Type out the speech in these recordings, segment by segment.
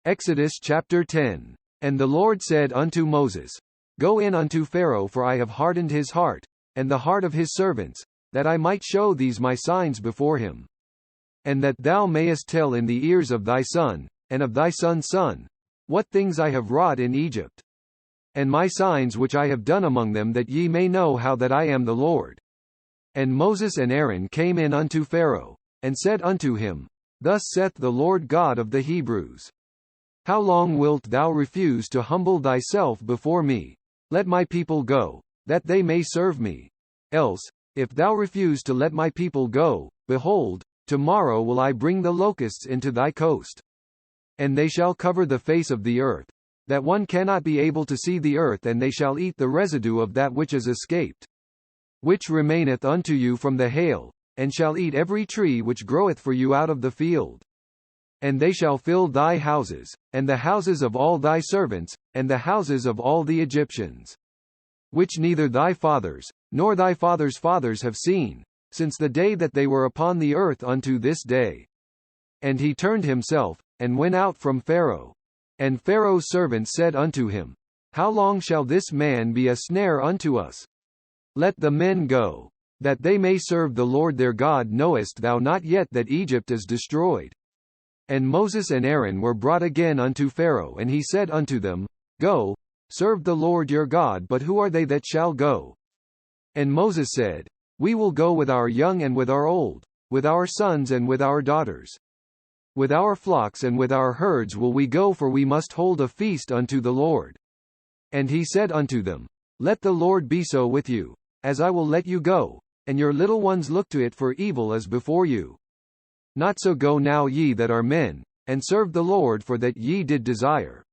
Exodus chapter 10. And the Lord said unto Moses, Go in unto Pharaoh, for I have hardened his heart, and the heart of his servants, that I might show these my signs before him. And that thou mayest tell in the ears of thy son, and of thy son's son, what things I have wrought in Egypt. And my signs which I have done among them, that ye may know how that I am the Lord. And Moses and Aaron came in unto Pharaoh, and said unto him, Thus saith the Lord God of the Hebrews, How long wilt thou refuse to humble thyself before me? Let my people go, that they may serve me. Else, if thou refuse to let my people go, behold, tomorrow will I bring the locusts into thy coast. And they shall cover the face of the earth, that one cannot be able to see the earth, and they shall eat the residue of that which is escaped, which remaineth unto you from the hail, and shall eat every tree which groweth for you out of the field. And they shall fill thy houses, and the houses of all thy servants, and the houses of all the Egyptians, which neither thy fathers, nor thy fathers' fathers have seen, since the day that they were upon the earth unto this day. And he turned himself, and went out from Pharaoh. And Pharaoh's servants said unto him, How long shall this man be a snare unto us? Let the men go, that they may serve the Lord their God. Knowest thou not yet that Egypt is destroyed? And Moses and Aaron were brought again unto Pharaoh, and he said unto them, Go, serve the Lord your God. But who are they that shall go? And Moses said, We will go with our young and with our old, with our sons and with our daughters. With our flocks and with our herds will we go, for we must hold a feast unto the Lord. And he said unto them, Let the Lord be so with you, as I will let you go, and your little ones look to it, for evil is before you. Not so go now ye that are men, and serve the Lord, for that ye did desire.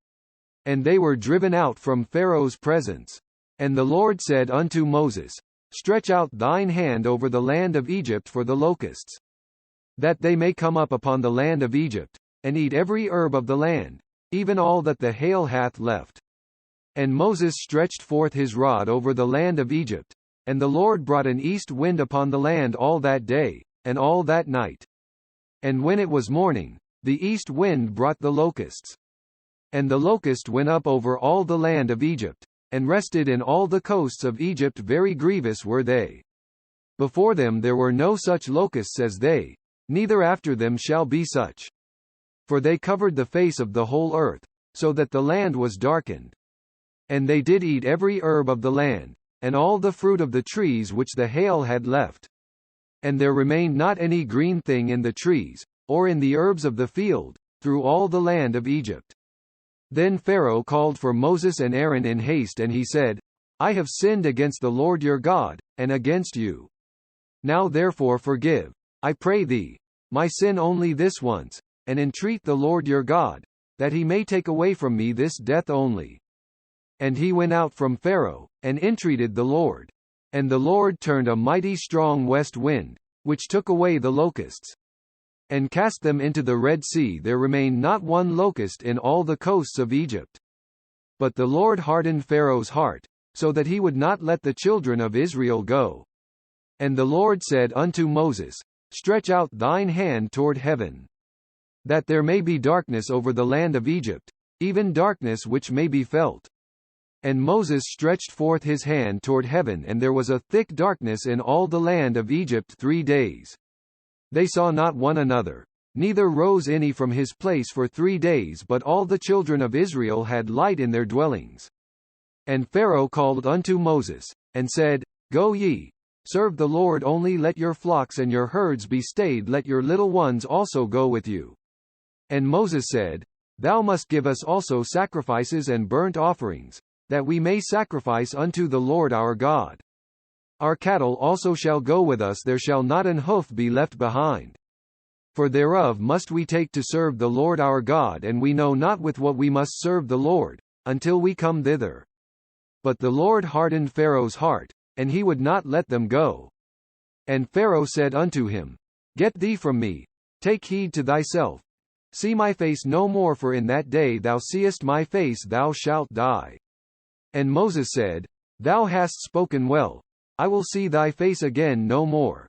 And they were driven out from Pharaoh's presence. And the Lord said unto Moses, Stretch out thine hand over the land of Egypt for the locusts, that they may come up upon the land of Egypt, and eat every herb of the land, even all that the hail hath left. And Moses stretched forth his rod over the land of Egypt, and the Lord brought an east wind upon the land all that day, and all that night. And when it was morning, the east wind brought the locusts. And the locust went up over all the land of Egypt, and rested in all the coasts of Egypt. Very grievous were they. Before them there were no such locusts as they, neither after them shall be such. For they covered the face of the whole earth, so that the land was darkened. And they did eat every herb of the land, and all the fruit of the trees which the hail had left. And there remained not any green thing in the trees, or in the herbs of the field, through all the land of Egypt. Then Pharaoh called for Moses and Aaron in haste, and he said, I have sinned against the Lord your God, and against you. Now therefore forgive, I pray thee, my sin only this once, and entreat the Lord your God, that he may take away from me this death only. And he went out from Pharaoh, and entreated the Lord. And the Lord turned a mighty strong west wind, which took away the locusts, and cast them into the Red Sea. There remained not one locust in all the coasts of Egypt. But the Lord hardened Pharaoh's heart, so that he would not let the children of Israel go. And the Lord said unto Moses, Stretch out thine hand toward heaven, that there may be darkness over the land of Egypt, even darkness which may be felt. And Moses stretched forth his hand toward heaven, and there was a thick darkness in all the land of Egypt 3 days. They saw not one another, neither rose any from his place for 3 days, but all the children of Israel had light in their dwellings. And Pharaoh called unto Moses, and said, Go ye, serve the Lord, only let your flocks and your herds be stayed, let your little ones also go with you. And Moses said, Thou must give us also sacrifices and burnt offerings, that we may sacrifice unto the Lord our God. Our cattle also shall go with us, there shall not an hoof be left behind. For thereof must we take to serve the Lord our God, and we know not with what we must serve the Lord, until we come thither. But the Lord hardened Pharaoh's heart, and he would not let them go. And Pharaoh said unto him, Get thee from me, take heed to thyself, see my face no more, for in that day thou seest my face thou shalt die. And Moses said, Thou hast spoken well, I will see thy face again no more.